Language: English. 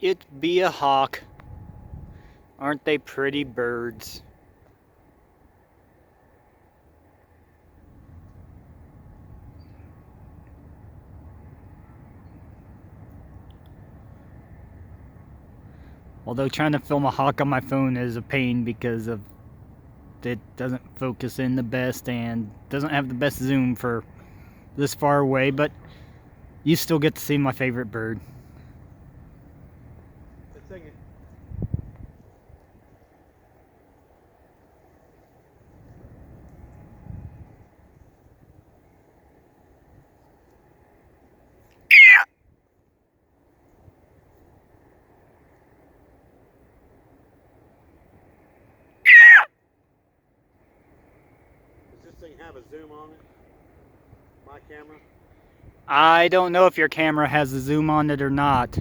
It be a hawk. Aren't they pretty birds? Although trying to film a hawk on my phone is a pain because of it doesn't focus in the best and doesn't have the best zoom for this far away, but you still get to see my favorite bird. It's singing. Does this thing have a zoom on it? My camera? I don't know if your camera has a zoom on it or not.